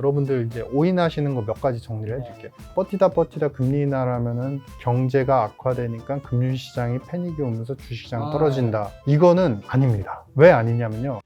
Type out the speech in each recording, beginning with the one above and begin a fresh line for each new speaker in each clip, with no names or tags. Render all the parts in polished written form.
여러분들 이제 오인하시는 거 몇 가지 정리를 해줄게요. 버티다 금리 인하라면은 경제가 악화되니까 금융시장이 패닉이 오면서 주식시장 떨어진다. 이거는 아닙니다. 왜 아니냐면요.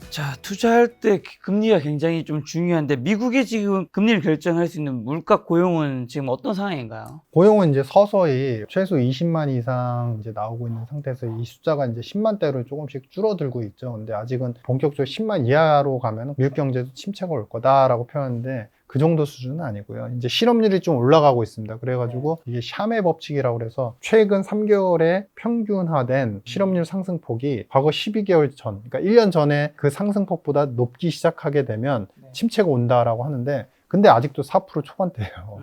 자, 투자할 때 금리가 굉장히 좀 중요한데 미국이 지금 금리를 결정할 수 있는 물가 고용은 지금 어떤 상황인가요?
고용은 이제 서서히 최소 20만 이상 이제 나오고 있는 상태에서 이 숫자가 이제 10만대로 조금씩 줄어들고 있죠. 근데 아직은 본격적으로 10만 이하로 가면 미국 경제도 침체가 올 거다라고 표현하는데 그 정도 수준은 아니고요. 이제 실업률이 좀 올라가고 있습니다. 그래가지고 이게 샤메 법칙이라고 그래서 최근 3개월에 평균화된 실업률 상승폭이 과거 12개월 전, 그러니까 1년 전에 그 상승폭보다 높기 시작하게 되면 침체가 온다라고 하는데 근데 아직도 4% 초반대예요.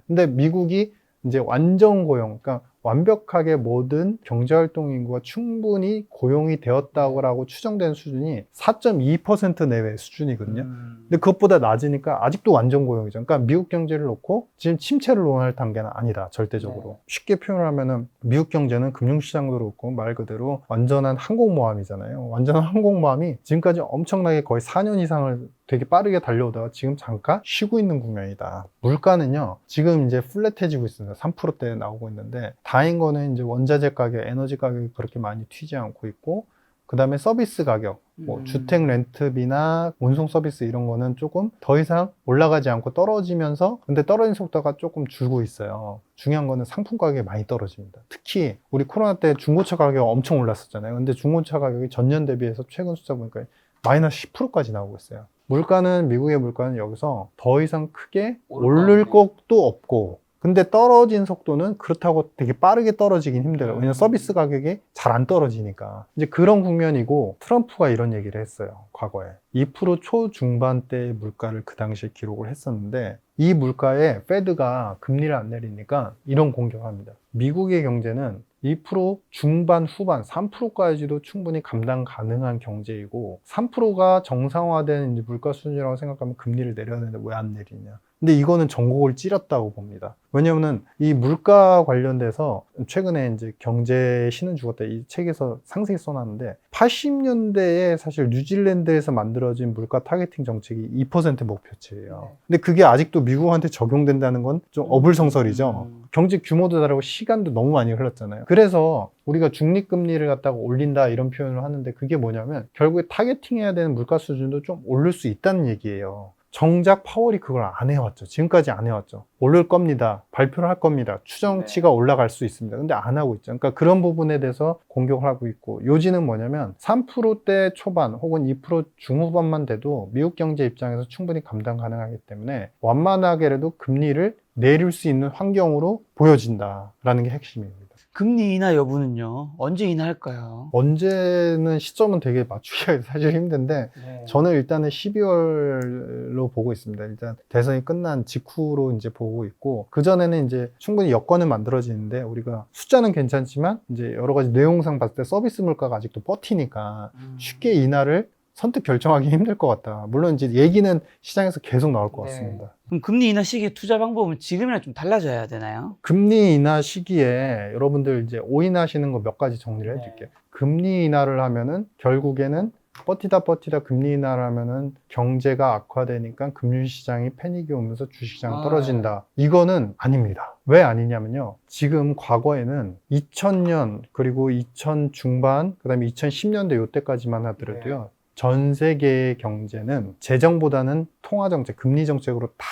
근데 미국이 이제 완전 고용, 그러니까 완벽하게 모든 경제활동 인구가 충분히 고용이 되었다고 추정되는 수준이 4.2% 내외 수준이거든요. 근데 그것보다 낮으니까 아직도 완전 고용이죠. 그러니까 미국 경제를 놓고 지금 침체를 논할 단계는 아니다, 절대적으로. 쉽게 표현하면은 미국 경제는 금융시장도 그렇고 말 그대로 완전한 항공모함이잖아요. 완전한 항공모함이 지금까지 엄청나게 거의 4년 이상을 되게 빠르게 달려오다가 지금 잠깐 쉬고 있는 국면이다. 물가는요, 지금 이제 플랫해지고 있습니다. 3%대 나오고 있는데, 다행인 거는 이제 원자재 가격, 에너지 가격이 그렇게 많이 튀지 않고 있고, 그 다음에 서비스 가격, 뭐 주택 렌트비나 운송 서비스 이런 거는 조금 더 이상 올라가지 않고 떨어지면서, 근데 떨어진 속도가 조금 줄고 있어요. 중요한 거는 상품 가격이 많이 떨어집니다. 특히 우리 코로나 때 중고차 가격이 엄청 올랐었잖아요. 근데 중고차 가격이 전년 대비해서 최근 숫자 보니까 마이너스 10%까지 나오고 있어요. 물가는, 미국의 물가는 여기서 더 이상 크게 오를 것도 없고, 근데 떨어진 속도는 그렇다고 되게 빠르게 떨어지긴 힘들어요. 왜냐면 서비스 가격이 잘 안 떨어지니까. 이제 그런 국면이고, 트럼프가 이런 얘기를 했어요, 과거에. 2% 초중반대의 물가를 그 당시에 기록을 했었는데, 이 물가에 페드가 금리를 안 내리니까 이런 공격을 합니다. 미국의 경제는 2% 중반 후반 3%까지도 충분히 감당 가능한 경제이고 3%가 정상화된 물가 수준이라고 생각하면 금리를 내려야 되는데 왜 안 내리냐. 근데 이거는 전곡을 찌렸다고 봅니다. 왜냐면은 이 물가 관련돼서 최근에 이제 경제 신은 죽었다 이 책에서 상세히 써놨는데 80년대에 사실 뉴질랜드에서 만들어진 물가 타겟팅 정책이 2% 목표치예요. 근데 그게 아직도 미국한테 적용된다는 건 좀 어불성설이죠. 경제 규모도 다르고 시간도 너무 많이 흘렀잖아요. 그래서 우리가 중립금리를 갖다가 올린다 이런 표현을 하는데 그게 뭐냐면 결국에 타겟팅해야 되는 물가 수준도 좀 오를 수 있다는 얘기예요. 정작 파월이 그걸 안 해왔죠. 지금까지 안 해왔죠. 오를 겁니다. 발표를 할 겁니다. 추정치가 올라갈 수 있습니다. 근데 안 하고 있죠. 그러니까 그런 부분에 대해서 공격을 하고 있고 요지는 뭐냐면 3%대 초반 혹은 2% 중후반만 돼도 미국 경제 입장에서 충분히 감당 가능하기 때문에 완만하게라도 금리를 내릴 수 있는 환경으로 보여진다라는 게 핵심입니다.
금리 인하 여부는요? 언제 인하할까요?
언제는 시점은 되게 맞추기가 사실 힘든데 저는 일단은 12월로 보고 있습니다. 일단 대선이 끝난 직후로 이제 보고 있고 그전에는 이제 충분히 여건은 만들어지는데 우리가 숫자는 괜찮지만 이제 여러 가지 내용상 봤을 때 서비스 물가가 아직도 버티니까 쉽게 인하를 선뜻 결정하기 힘들 것 같다. 물론 이제 얘기는 시장에서 계속 나올 것 같습니다.
그럼 금리 인하 시기의 투자 방법은 지금이랑 좀 달라져야 되나요?
금리 인하 시기에 여러분들 이제 오인하시는 거 몇 가지 정리를 해줄게요. 금리 인하를 하면은 결국에는 버티다 금리 인하를 하면은 경제가 악화되니까 금융시장이 패닉이 오면서 주식시장 떨어진다. 이거는 아닙니다. 왜 아니냐면요. 지금 과거에는 2000년 그리고 2000 중반 그다음에 2010년대 요때까지만 하더라도요. 전 세계의 경제는 재정보다는 통화정책, 금리정책으로 다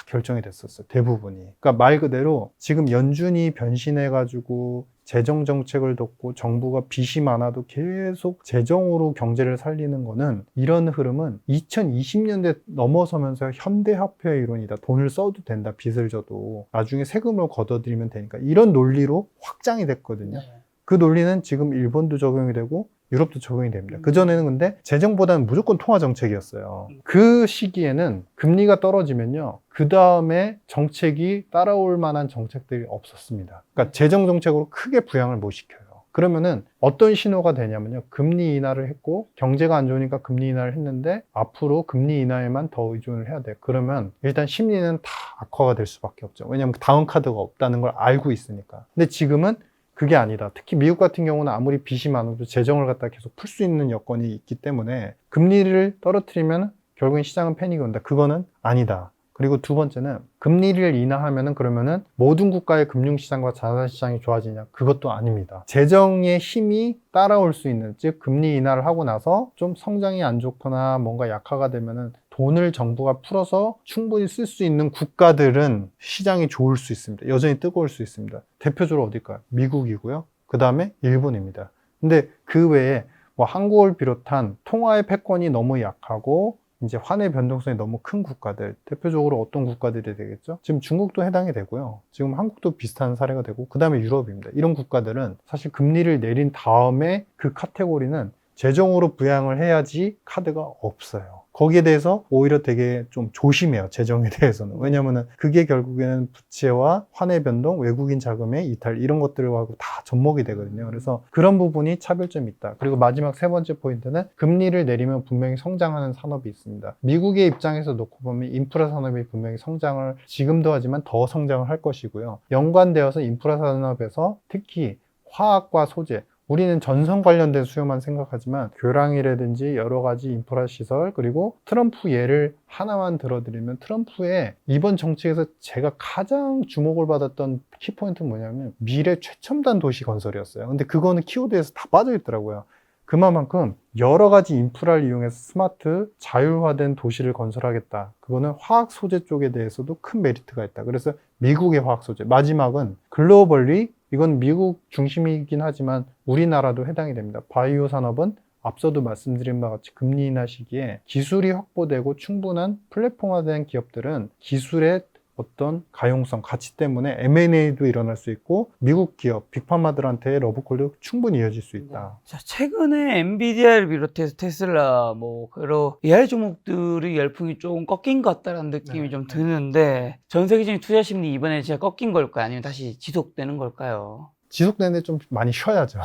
결정이 됐었어요. 대부분이. 그러니까 말 그대로 지금 연준이 변신해가지고 재정정책을 뒀고 정부가 빚이 많아도 계속 재정으로 경제를 살리는 거는 이런 흐름은 2020년대 넘어서면서 현대화폐 이론이다. 돈을 써도 된다. 빚을 져도. 나중에 세금을 걷어들이면 되니까. 이런 논리로 확장이 됐거든요. 그 논리는 지금 일본도 적용이 되고 유럽도 적용이 됩니다. 그전에는 근데 재정보다는 무조건 통화 정책이었어요. 그 시기에는 금리가 떨어지면요. 그 다음에 정책이 따라올 만한 정책들이 없었습니다. 그러니까 재정 정책으로 크게 부양을 못 시켜요. 그러면은 어떤 신호가 되냐면요. 금리 인하를 했고 경제가 안 좋으니까 금리 인하를 했는데 앞으로 금리 인하에만 더 의존을 해야 돼요. 그러면 일단 심리는 다 악화가 될 수밖에 없죠. 왜냐하면 다운 카드가 없다는 걸 알고 있으니까. 근데 지금은 그게 아니다. 특히 미국 같은 경우는 아무리 빚이 많아도 재정을 갖다 계속 풀 수 있는 여건이 있기 때문에 금리를 떨어뜨리면 결국엔 시장은 패닉이 온다. 그거는 아니다. 그리고 두 번째는 금리를 인하하면은 그러면은 모든 국가의 금융시장과 자산시장이 좋아지냐? 그것도 아닙니다. 재정의 힘이 따라올 수 있는, 즉 금리 인하를 하고 나서 좀 성장이 안 좋거나 뭔가 약화가 되면은 돈을 정부가 풀어서 충분히 쓸 수 있는 국가들은 시장이 좋을 수 있습니다. 여전히 뜨거울 수 있습니다. 대표적으로 어딜까요? 미국이고요. 그 다음에 일본입니다. 근데 그 외에 뭐 한국을 비롯한 통화의 패권이 너무 약하고 이제 환의 변동성이 너무 큰 국가들, 대표적으로 어떤 국가들이 되겠죠? 지금 중국도 해당이 되고요. 지금 한국도 비슷한 사례가 되고, 그 다음에 유럽입니다. 이런 국가들은 사실 금리를 내린 다음에 그 카테고리는 재정으로 부양을 해야지 카드가 없어요. 거기에 대해서 오히려 되게 좀 조심해요. 재정에 대해서는. 왜냐면은 그게 결국에는 부채와 환의 변동, 외국인 자금의 이탈 이런 것들하고 다 접목이 되거든요. 그래서 그런 부분이 차별점이 있다. 그리고 마지막 세 번째 포인트는 금리를 내리면 분명히 성장하는 산업이 있습니다. 미국의 입장에서 놓고 보면 인프라 산업이 분명히 성장을 지금도 하지만 더 성장을 할 것이고요. 연관되어서 인프라 산업에서 특히 화학과 소재, 우리는 전선 관련된 수요만 생각하지만 교량이라든지 여러 가지 인프라 시설, 그리고 트럼프 예를 하나만 들어드리면 트럼프의 이번 정책에서 제가 가장 주목을 받았던 키포인트는 뭐냐면 미래 최첨단 도시 건설이었어요. 근데 그거는 키워드에서 다 빠져 있더라고요. 그만큼 여러 가지 인프라를 이용해서 스마트 자율화된 도시를 건설하겠다. 그거는 화학 소재 쪽에 대해서도 큰 메리트가 있다. 그래서 미국의 화학 소재. 마지막은 글로벌리, 이건 미국 중심이긴 하지만 우리나라도 해당이 됩니다. 바이오 산업은 앞서도 말씀드린 바와 같이 금리 인하 시기에 기술이 확보되고 충분한 플랫폼화된 기업들은 기술의 어떤 가용성, 가치 때문에 M&A도 일어날 수 있고 미국 기업, 빅파마들한테의 러브콜도 충분히 이어질 수 있다.
자, 최근에 엔비디아를 비롯해서 테슬라, 뭐, 여러 AI 종목들이 열풍이 조금 꺾인 것 같다는 느낌이
네.
좀 드는데, 전 세계적인 투자 심리 이번에 진짜 꺾인 걸까요? 아니면 다시 지속되는 걸까요?
지속되는데 좀 많이 쉬어야죠.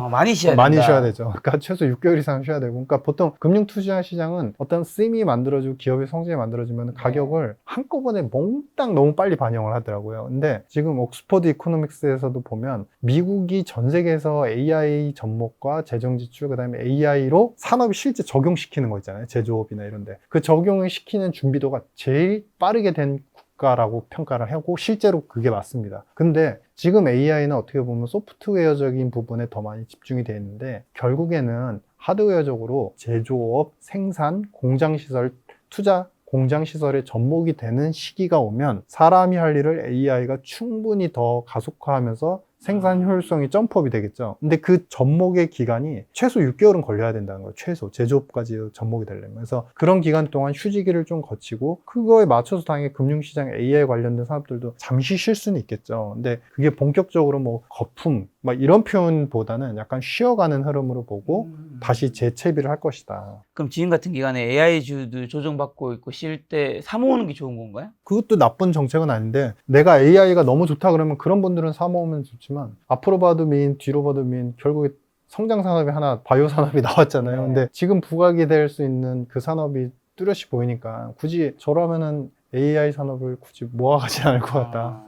많이 쉬어야
많이
된다.
쉬어야 되죠. 그러니까 최소 6개월 이상 쉬어야 되고. 그러니까 보통 금융투자 시장은 어떤 쓰임이 만들어지고 기업의 성장이 만들어지면 가격을 한꺼번에 몽땅 너무 빨리 반영을 하더라고요. 근데 지금 옥스퍼드 이코노믹스에서도 보면 미국이 전 세계에서 AI 접목과 재정 지출, 그다음에 AI로 산업이 실제 적용시키는 거 있잖아요. 제조업이나 이런 데. 그 적용을 시키는 준비도가 제일 빠르게 된 국가라고 평가를 하고 실제로 그게 맞습니다. 근데 지금 AI는 어떻게 보면 소프트웨어적인 부분에 더 많이 집중이 되어 있는데 결국에는 하드웨어적으로 제조업, 생산, 공장시설, 투자, 공장시설에 접목이 되는 시기가 오면 사람이 할 일을 AI가 충분히 더 가속화하면서 생산 효율성이 점프업이 되겠죠. 근데 그 접목의 기간이 최소 6개월은 걸려야 된다는 거예요. 최소 제조업까지 접목이 되려면. 그래서 그런 기간 동안 휴지기를 좀 거치고 그거에 맞춰서 당연히 금융시장 AI 관련된 산업들도 잠시 쉴 수는 있겠죠. 근데 그게 본격적으로 뭐 거품 막 이런 표현보다는 약간 쉬어가는 흐름으로 보고 다시 재채비를 할 것이다.
그럼 지금 같은 기간에 AI주도 조정받고 있고 쉴 때 사모으는 게 좋은 건가요?
그것도 나쁜 정책은 아닌데 내가 AI가 너무 좋다 그러면 그런 분들은 사모으면 좋지만 앞으로 봐도 민 뒤로 봐도 민 결국에 성장 산업이 하나 바이오 산업이 나왔잖아요. 근데 지금 부각이 될 수 있는 그 산업이 뚜렷이 보이니까 굳이 저라면은 AI 산업을 굳이 모아가지 않을 것 같다.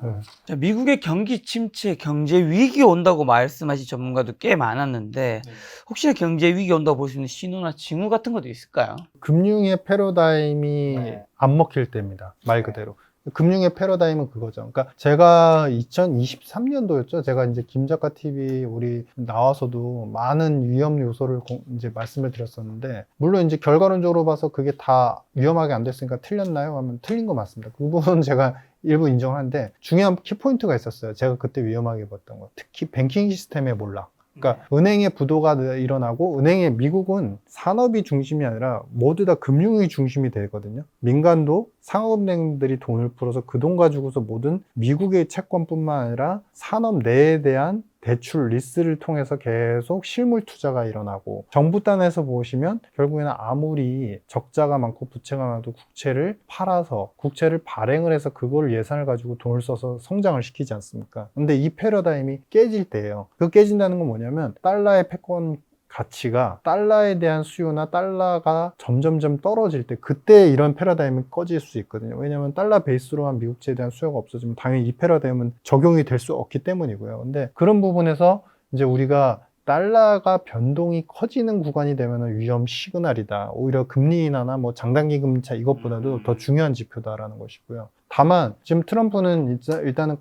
자, 미국의 경기 침체, 경제 위기 온다고 말씀하신 전문가도 꽤 많았는데 혹시나 경제 위기 온다고 볼 수 있는 신호나 징후 같은 것도 있을까요?
금융의 패러다임이 안 먹힐 때입니다. 말 그대로. 금융의 패러다임은 그거죠. 그러니까 제가 2023년도였죠. 제가 이제 김작가 TV 우리 나와서도 많은 위험 요소를 이제 말씀을 드렸었는데, 물론 이제 결과론적으로 봐서 그게 다 위험하게 안 됐으니까 틀렸나요? 하면 틀린 거 맞습니다. 그 부분은 제가 일부 인정하는데 중요한 키포인트가 있었어요. 제가 그때 위험하게 봤던 거. 특히 뱅킹 시스템의 몰락. 그러니까 은행의 부도가 일어나고 은행의 미국은 산업이 중심이 아니라 모두 다 금융이 중심이 되거든요. 민간도 상업은행들이 돈을 풀어서 그 돈 가지고서 모든 미국의 채권뿐만 아니라 산업 내에 대한 대출 리스를 통해서 계속 실물 투자가 일어나고 정부 단에서 보시면 결국에는 아무리 적자가 많고 부채가 많아도 국채를 팔아서 국채를 발행을 해서 그걸 예산을 가지고 돈을 써서 성장을 시키지 않습니까? 근데 이 패러다임이 깨질 때예요. 그 깨진다는 건 뭐냐면 달러의 패권 가치가 달러에 대한 수요나 달러가 점점점 떨어질 때 그때 이런 패러다임이 꺼질 수 있거든요. 왜냐하면 달러 베이스로 한 미국제에 대한 수요가 없어지면 당연히 이 패러다임은 적용이 될 수 없기 때문이고요. 근데 그런 부분에서 이제 우리가 달러가 변동이 커지는 구간이 되면 위험 시그널이다. 오히려 금리 인하나 뭐 장단기 금리차 이것보다도 더 중요한 지표다라는 것이고요. 다만 지금 트럼프는 일단은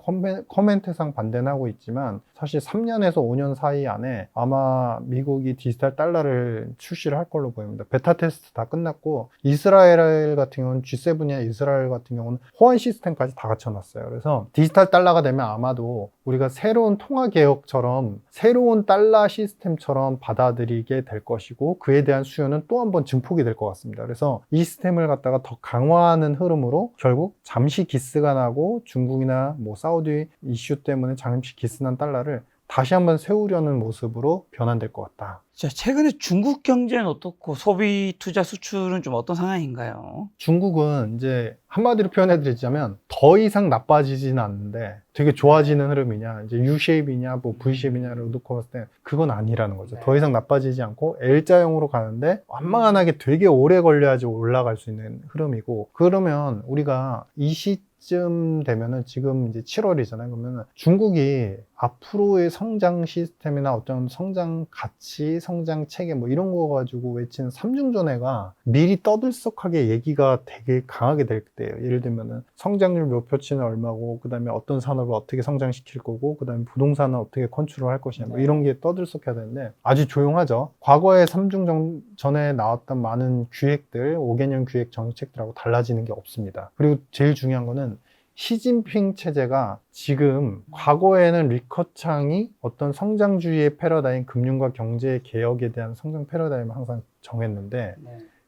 코멘트상 반대는 하고 있지만 사실 3년에서 5년 사이 안에 아마 미국이 디지털 달러를 출시를 할 걸로 보입니다. 베타 테스트 다 끝났고 이스라엘 같은 경우는 G7이나 이스라엘 같은 경우는 호환 시스템까지 다 갖춰놨어요. 그래서 디지털 달러가 되면 아마도 우리가 새로운 통화 개혁처럼 새로운 달러 시스템처럼 받아들이게 될 것이고 그에 대한 수요는 또 한 번 증폭이 될 것 같습니다. 그래서 이 시스템을 갖다가 더 강화하는 흐름으로 결국 잠시 기스가 나고 중국이나 뭐 사우디 이슈 때문에 잠시 기스난 달러를 다시 한번 세우려는 모습으로 변환될 것 같다.
자, 최근에 중국 경제는 어떻고 소비, 투자, 수출은 좀 어떤 상황인가요?
중국은 이제 한마디로 표현해 드리자면 더 이상 나빠지지는 않는데 되게 좋아지는 흐름이냐 이제 U-쉐입이냐 뭐 V-쉐입이냐를 놓고 봤을 때 그건 아니라는 거죠. 더 이상 나빠지지 않고 L자형으로 가는데 완만하게 되게 오래 걸려야지 올라갈 수 있는 흐름이고 그러면 우리가 이 시점 되면은 지금 이제 7월이잖아요. 그러면은 중국이 앞으로의 성장 시스템이나 어떤 성장 가치, 성장 체계 뭐 이런 거 가지고 외치는 삼중전해가 미리 떠들썩하게 얘기가 되게 강하게 될 때예요. 예를 들면은 성장률 목표치는 얼마고 그다음에 어떤 산업을 어떻게 성장시킬 거고 그다음에 부동산은 어떻게 컨트롤할 것이냐 뭐 이런 게 떠들썩해야 되는데 아주 조용하죠. 과거에 삼중전에 나왔던 많은 기획들, 5개년 기획 정책들하고 달라지는 게 없습니다. 그리고 제일 중요한 거는 시진핑 체제가 지금 과거에는 리커창이 어떤 성장주의의 패러다임, 금융과 경제 개혁에 대한 성장 패러다임을 항상 정했는데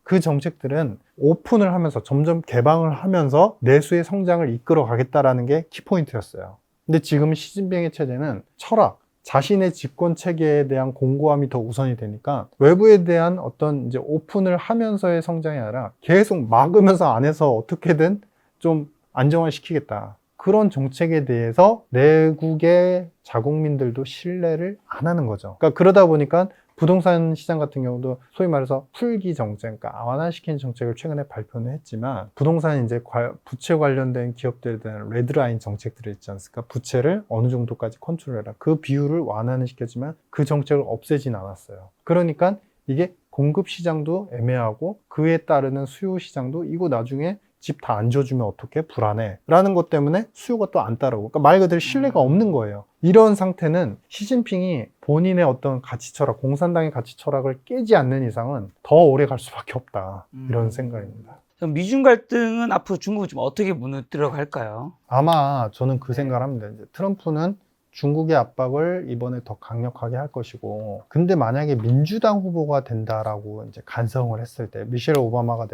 그 정책들은 오픈을 하면서 점점 개방을 하면서 내수의 성장을 이끌어 가겠다라는 게 키포인트였어요. 근데 지금 시진핑의 체제는 철학, 자신의 집권 체계에 대한 공고함이 더 우선이 되니까 외부에 대한 어떤 이제 오픈을 하면서의 성장이 아니라 계속 막으면서 안에서 어떻게든 좀 안정화시키겠다. 그런 정책에 대해서 내국의 자국민들도 신뢰를 안 하는 거죠. 그러니까 그러다 보니까 부동산 시장 같은 경우도 소위 말해서 풀기 정책, 그러니까 완화시키는 정책을 최근에 발표는 했지만 부동산 이제 부채 관련된 기업들에 대한 레드라인 정책들이 있지 않습니까? 부채를 어느 정도까지 컨트롤해라. 그 비율을 완화는 시켰지만 그 정책을 없애진 않았어요. 그러니까 이게 공급 시장도 애매하고 그에 따르는 수요 시장도 이거 나중에 집 다 안 줘주면 어떡해? 불안해. 라는 것 때문에 수요가 또 안 따라오고. 그러니까 말 그대로 신뢰가 없는 거예요. 이런 상태는 시진핑이 본인의 어떤 가치 철학, 공산당의 가치 철학을 깨지 않는 이상은 더 오래 갈 수밖에 없다. 이런 생각입니다.
그럼 미중 갈등은 앞으로 중국은 좀 어떻게 무너뜨려 갈까요?
아마 저는 그 생각을 합니다. 이제 트럼프는 중국의 압박을 이번에 더 강력하게 할 것이고, 근데 만약에 민주당 후보가 된다라고 이제 간성을 했을 때, 미셸 오바마가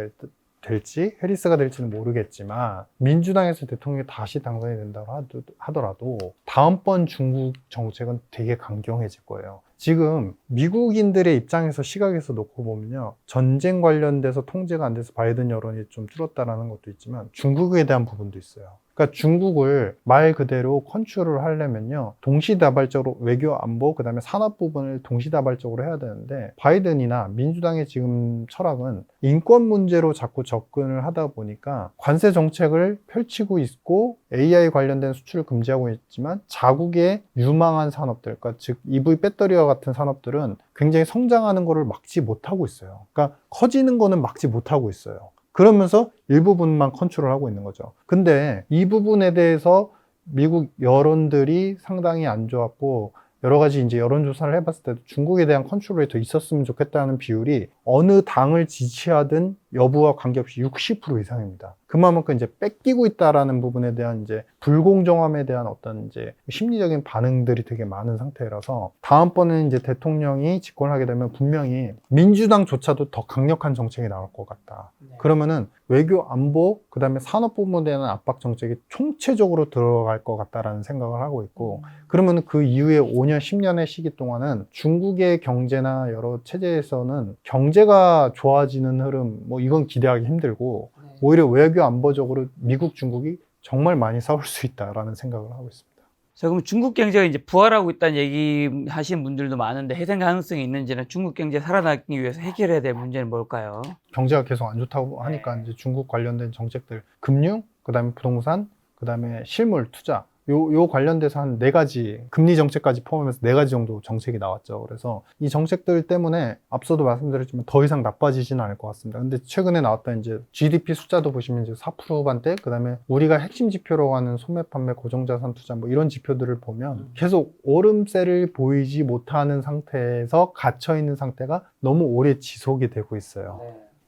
될지 해리스가 될지는 모르겠지만 민주당에서 대통령이 다시 당선이 된다고 하더라도 다음번 중국 정책은 되게 강경해질 거예요. 지금 미국인들의 입장에서 시각에서 놓고 보면요, 전쟁 관련돼서 통제가 안 돼서 바이든 여론이 좀 줄었다라는 것도 있지만 중국에 대한 부분도 있어요. 그러니까 중국을 말 그대로 컨트롤을 하려면요, 동시다발적으로 외교 안보 그다음에 산업 부분을 동시다발적으로 해야 되는데 바이든이나 민주당의 지금 철학은 인권 문제로 자꾸 접근을 하다 보니까 관세 정책을 펼치고 있고 AI 관련된 수출을 금지하고 있지만 자국의 유망한 산업들, 그러니까 즉 EV 배터리와 같은 산업들은 굉장히 성장하는 것을 막지 못하고 있어요. 그러니까 커지는 거는 막지 못하고 있어요. 그러면서 일부분만 컨트롤하고 있는 거죠. 근데 이 부분에 대해서 미국 여론들이 상당히 안 좋았고 여러 가지 이제 여론조사를 해봤을 때도 중국에 대한 컨트롤이 더 있었으면 좋겠다는 비율이 어느 당을 지지하든 여부와 관계없이 60% 이상입니다. 그만큼 이제 뺏기고 있다라는 부분에 대한 이제 불공정함에 대한 어떤 이제 심리적인 반응들이 되게 많은 상태라서 다음번에 이제 대통령이 집권을 하게 되면 분명히 민주당조차도 더 강력한 정책이 나올 것 같다. 그러면은 외교 안보 그다음에 산업 부분에 대한 압박 정책이 총체적으로 들어갈 것 같다라는 생각을 하고 있고 그러면 그 이후에 5년, 10년의 시기 동안은 중국의 경제나 여러 체제에서는 경제가 좋아지는 흐름, 뭐 이건 기대하기 힘들고 오히려 외교 안보적으로 미국, 중국이 정말 많이 싸울 수 있다라는 생각을 하고 있습니다.
자, 그럼 중국 경제가 이제 부활하고 있다는 얘기 하시는 분들도 많은데 해생 가능성이 있는지는 중국 경제 살아나기 위해서 해결해야 될 문제는 뭘까요?
경제가 계속 안 좋다고 하니까 이제 중국 관련된 정책들, 금융, 그다음에 부동산, 그다음에 실물 투자, 요 관련돼서 한 4가지, 금리 정책까지 포함해서 4가지 정도 정책이 나왔죠. 그래서 이 정책들 때문에 앞서도 말씀드렸지만 더 이상 나빠지지는 않을 것 같습니다. 근데 최근에 나왔던 이제 GDP 숫자도 보시면 이제 4%반대, 그다음에 우리가 핵심 지표로 하는 소매 판매, 고정자산 투자 뭐 이런 지표들을 보면 계속 오름세를 보이지 못하는 상태에서 갇혀 있는 상태가 너무 오래 지속이 되고 있어요.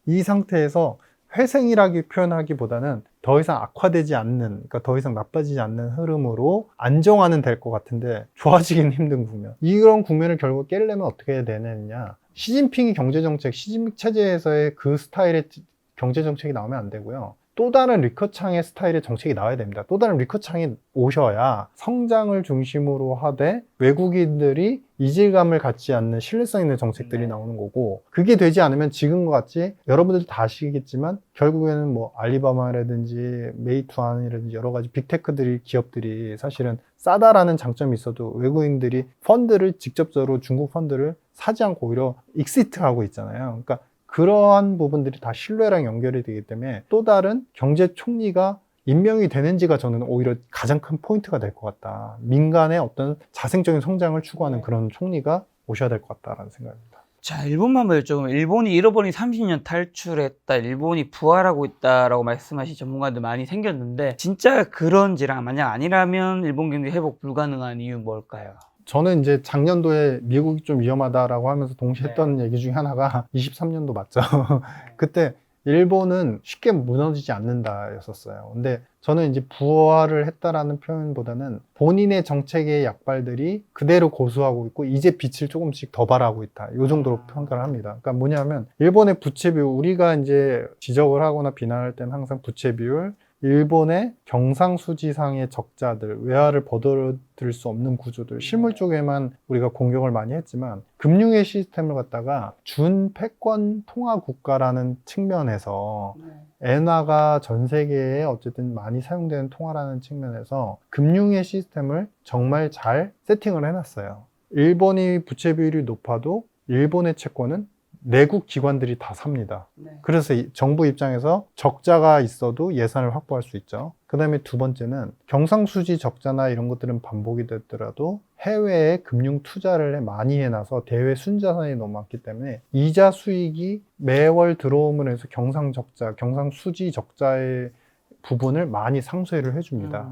이 상태에서 회생이라기 표현하기보다는 더 이상 악화되지 않는, 그러니까 더 이상 나빠지지 않는 흐름으로 안정화는 될 것 같은데 좋아지기는 힘든 국면. 이런 국면을 결국 깨려면 어떻게 해야 되느냐. 시진핑이 경제정책, 시진핑 체제에서의 그 스타일의 경제정책이 나오면 안 되고요. 또 다른 리커창의 스타일의 정책이 나와야 됩니다. 또 다른 리커창이 오셔야 성장을 중심으로 하되 외국인들이 이질감을 갖지 않는 신뢰성 있는 정책들이 나오는 거고, 그게 되지 않으면 지금과 같이 여러분들도 다 아시겠지만 결국에는 뭐 알리바바라든지 메이투안이라든지 여러 가지 빅테크들이, 기업들이 사실은 싸다라는 장점이 있어도 외국인들이 펀드를 직접적으로 중국 펀드를 사지 않고 오히려 익시트하고 있잖아요. 그러니까 그러한 부분들이 다 신뢰랑 연결이 되기 때문에 또 다른 경제 총리가 임명이 되는지가 저는 오히려 가장 큰 포인트가 될 것 같다. 민간의 어떤 자생적인 성장을 추구하는 그런 총리가 오셔야 될 것 같다라는 생각입니다.
자, 일본만 한번 여쭤보면 일본이 잃어버린 30년 탈출했다, 일본이 부활하고 있다라고 말씀하신 전문가들 많이 생겼는데 진짜 그런지랑 만약 아니라면 일본 경제 회복 불가능한 이유 뭘까요?
저는 이제 작년도에 미국이 좀 위험하다라고 하면서 동시에 했던 얘기 중에 하나가 23년도 맞죠. 그때 일본은 쉽게 무너지지 않는다 였었어요. 근데 저는 이제 부활을 했다라는 표현보다는 본인의 정책의 약발들이 그대로 고수하고 있고 이제 빛을 조금씩 더 발하고 있다, 이 정도로 평가를 합니다. 그러니까 뭐냐면 일본의 부채 비율, 우리가 이제 지적을 하거나 비난할 때는 항상 부채 비율, 일본의 경상수지상의 적자들, 외화를 버려들 수 없는 구조들, 실물 쪽에만 우리가 공격을 많이 했지만 금융의 시스템을 갖다가 준패권 통화 국가라는 측면에서 엔화가 전 세계에 어쨌든 많이 사용되는 통화라는 측면에서 금융의 시스템을 정말 잘 세팅을 해놨어요. 일본이 부채 비율이 높아도 일본의 채권은 내국 기관들이 다 삽니다. 그래서 정부 입장에서 적자가 있어도 예산을 확보할 수 있죠. 그 다음에 두 번째는 경상수지 적자나 이런 것들은 반복이 됐더라도 해외에 금융 투자를 많이 해놔서 대외 순자산이 너무 많기 때문에 이자 수익이 매월 들어옴으로 해서 경상적자, 경상수지 적자의 부분을 많이 상쇄를 해줍니다.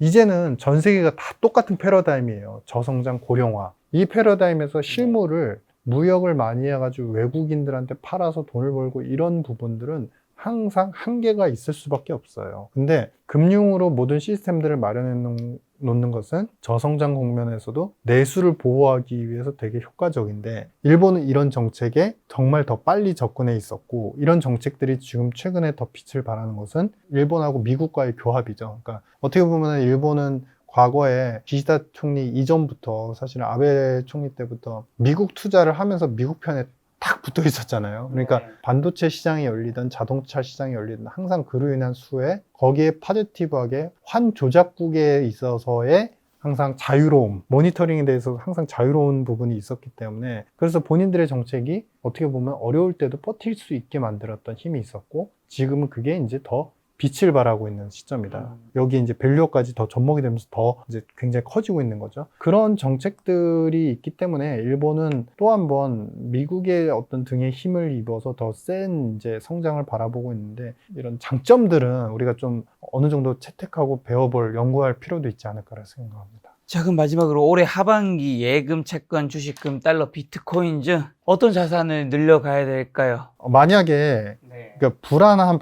이제는 전 세계가 다 똑같은 패러다임이에요. 저성장 고령화. 이 패러다임에서 실물을 무역을 많이 해가지고 외국인들한테 팔아서 돈을 벌고 이런 부분들은 항상 한계가 있을 수밖에 없어요. 근데 금융으로 모든 시스템들을 마련해 놓는 것은 저성장 국면에서도 내수를 보호하기 위해서 되게 효과적인데 일본은 이런 정책에 정말 더 빨리 접근해 있었고, 이런 정책들이 지금 최근에 더 빛을 발하는 것은 일본하고 미국과의 교합이죠. 그러니까 어떻게 보면 일본은 과거에 기시다 총리 이전부터 사실은 아베 총리 때부터 미국 투자를 하면서 미국 편에 딱 붙어 있었잖아요. 그러니까 반도체 시장이 열리든 자동차 시장이 열리든 항상 그로 인한 수혜, 거기에 파지티브하게 환 조작국에 있어서의 항상 자유로움, 모니터링에 대해서 항상 자유로운 부분이 있었기 때문에, 그래서 본인들의 정책이 어떻게 보면 어려울 때도 버틸 수 있게 만들었던 힘이 있었고, 지금은 그게 이제 더 빛을 발하고 있는 시점이다. 여기 이제 밸류까지 더 접목이 되면서 더 이제 굉장히 커지고 있는 거죠. 그런 정책들이 있기 때문에 일본은 또 한 번 미국의 어떤 등에 힘을 입어서 더 센 이제 성장을 바라보고 있는데, 이런 장점들은 우리가 좀 어느 정도 채택하고 배워볼, 연구할 필요도 있지 않을까라는 생각합니다.
자, 그럼 마지막으로 올해 하반기 예금, 채권, 주식금, 달러, 비트코인즈 어떤 자산을 늘려가야 될까요?
만약에 그러니까 불안함이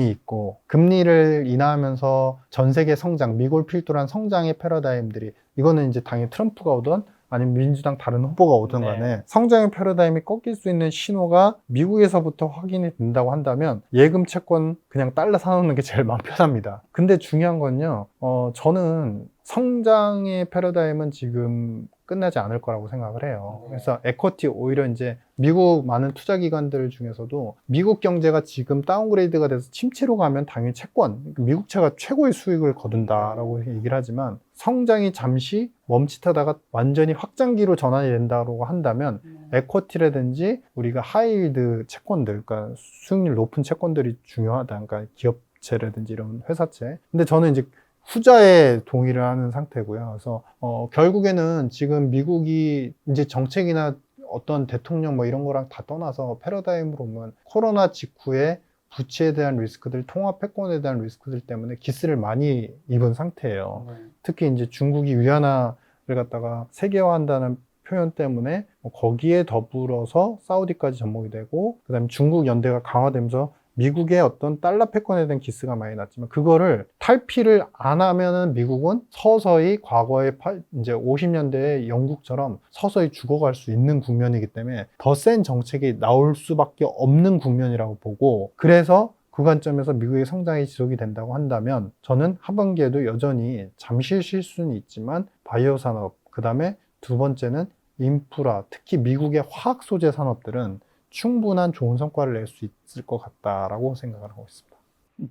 있고 금리를 인하하면서 전 세계 성장, 미국을 필두로 한 성장의 패러다임들이, 이거는 이제 당연히 트럼프가 오든 아니면 민주당 다른 후보가 오든 간에 성장의 패러다임이 꺾일 수 있는 신호가 미국에서부터 확인이 된다고 한다면 예금 채권 그냥 달러 사놓는 게 제일 마음 편합니다. 근데 중요한 건요, 저는 성장의 패러다임은 지금 끝나지 않을 거라고 생각을 해요. 그래서 에쿼티, 오히려 이제 미국 많은 투자 기관들 중에서도 미국 경제가 지금 다운그레이드가 돼서 침체로 가면 당연히 채권, 미국채가 최고의 수익을 거둔다라고 얘기를 하지만 성장이 잠시 멈칫하다가 완전히 확장기로 전환이 된다고 한다면 에쿼티라든지 우리가 하이힐드 채권들, 그러니까 수익률 높은 채권들이 중요하다. 그러니까 기업체라든지 이런 회사채. 근데 저는 이제 후자에 동의를 하는 상태고요. 그래서 결국에는 지금 미국이 이제 정책이나 어떤 대통령 뭐 이런 거랑 다 떠나서 패러다임으로 보면 코로나 직후에 부채에 대한 리스크들, 통화 패권에 대한 리스크들 때문에 기스를 많이 입은 상태예요. 특히 이제 중국이 위안화를 갖다가 세계화한다는 표현 때문에 거기에 더불어서 사우디까지 접목이 되고, 그다음에 중국 연대가 강화되면서 미국의 어떤 달러 패권에 대한 기스가 많이 났지만, 그거를 탈피를 안 하면은 미국은 서서히 과거에 이제 50년대의 영국처럼 서서히 죽어갈 수 있는 국면이기 때문에 더 센 정책이 나올 수밖에 없는 국면이라고 보고, 그래서 그 관점에서 미국의 성장이 지속이 된다고 한다면 저는 하반기에도 여전히 잠시 쉴 수는 있지만 바이오 산업, 그 다음에 두 번째는 인프라, 특히 미국의 화학 소재 산업들은 충분한 좋은 성과를 낼 수 있을 것 같다라고 생각을 하고 있습니다.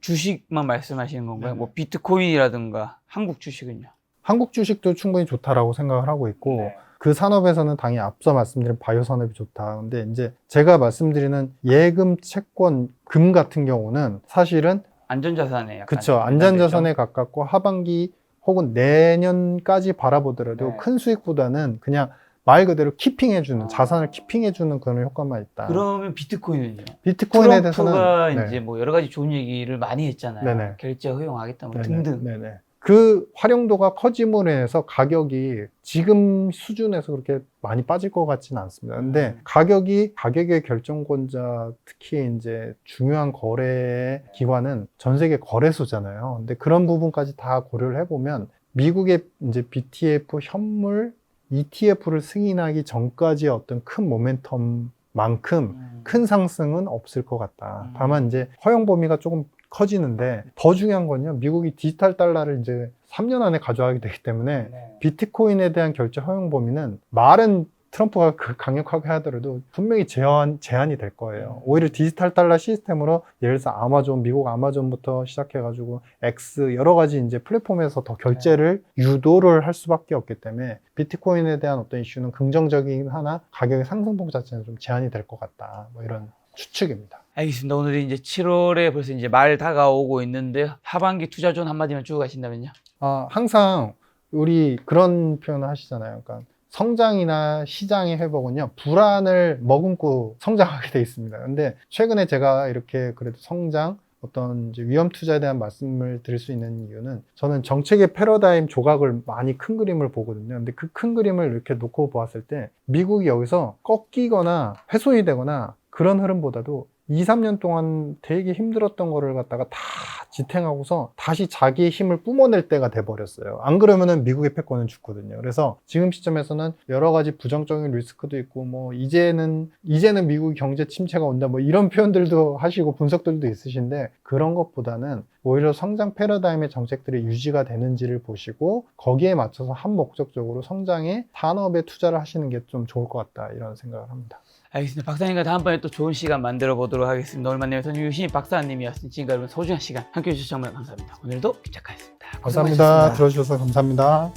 주식만 말씀하시는 건가요?
네네.
뭐 비트코인이라든가 한국 주식은요?
한국 주식도 충분히 좋다라고 생각을 하고 있고, 그 산업에서는 당연히 앞서 말씀드린 바이오 산업이 좋다. 근데 이제 제가 말씀드리는 예금, 채권, 금 같은 경우는 사실은
안전자산에 약간
그쵸, 안전자산에 가깝고 하반기 혹은 내년까지 바라보더라도
네.
큰 수익보다는 그냥 말 그대로 키핑해주는, 자산을 키핑해주는 그런 효과만 있다.
그러면 비트코인은요?
비트코인에
트럼프가
대해서는
이제 뭐 여러 가지 좋은 얘기를 많이 했잖아요.
네네.
결제 허용하겠다 뭐
네네.
등등.
네네. 그 활용도가 커짐으로 인해서 가격이 지금 수준에서 그렇게 많이 빠질 것 같지는 않습니다. 근데 가격의 결정권자, 특히 이제 중요한 거래 기관은 전 세계 거래소잖아요. 근데 그런 부분까지 다 고려를 해보면 미국의 이제 BTF 현물 ETF를 승인하기 전까지의 어떤 큰 모멘텀만큼 큰 상승은 없을 것 같다. 다만 이제 허용 범위가 조금 커지는데, 더 중요한 건요, 미국이 디지털 달러를 이제 3년 안에 가져가게 되기 때문에 비트코인에 대한 결제 허용 범위는 말은 트럼프가 강력하게 하더라도 분명히 제한이 될 거예요. 오히려 디지털 달러 시스템으로 예를 들어서 미국 아마존부터 시작해가지고 X 여러 가지 이제 플랫폼에서 더 결제를 유도를 할 수밖에 없기 때문에 비트코인에 대한 어떤 이슈는 긍정적이긴 하나 가격의 상승폭 자체는 좀 제한이 될 것 같다. 뭐 이런 추측입니다.
알겠습니다. 오늘이 이제 7월에 벌써 이제 말 다가오고 있는데요. 하반기 투자 존 한마디만 주고 가신다면요?
항상 우리 그런 표현을 하시잖아요. 그러니까 성장이나 시장의 회복은요, 불안을 머금고 성장하게 돼 있습니다. 근데 최근에 제가 이렇게 그래도 성장, 어떤 이제 위험 투자에 대한 말씀을 드릴 수 있는 이유는, 저는 정책의 패러다임 조각을 많이 큰 그림을 보거든요. 근데 그 큰 그림을 이렇게 놓고 보았을 때 미국이 여기서 꺾이거나 훼손이 되거나 그런 흐름보다도 2, 3년 동안 되게 힘들었던 거를 갖다가 다 지탱하고서 다시 자기의 힘을 뿜어낼 때가 돼버렸어요. 안 그러면은 미국의 패권은 죽거든요. 그래서 지금 시점에서는 여러 가지 부정적인 리스크도 있고, 뭐 이제는 미국 경제 침체가 온다, 뭐 이런 표현들도 하시고 분석들도 있으신데, 그런 것보다는 오히려 성장 패러다임의 정책들이 유지가 되는지를 보시고 거기에 맞춰서 한 목적적으로 성장에 산업에 투자를 하시는 게 좀 좋을 것 같다, 이런 생각을 합니다.
알겠습니다. 박사님과 다음번에 또 좋은 시간 만들어 보도록 하겠습니다. 오늘 만나면 전유신 박사님이었습니다. 지금까지 여러분 소중한 시간 함께해 주셔서 정말 감사합니다. 오늘도 김작가였습니다.
감사합니다. 들어주셔서 감사합니다.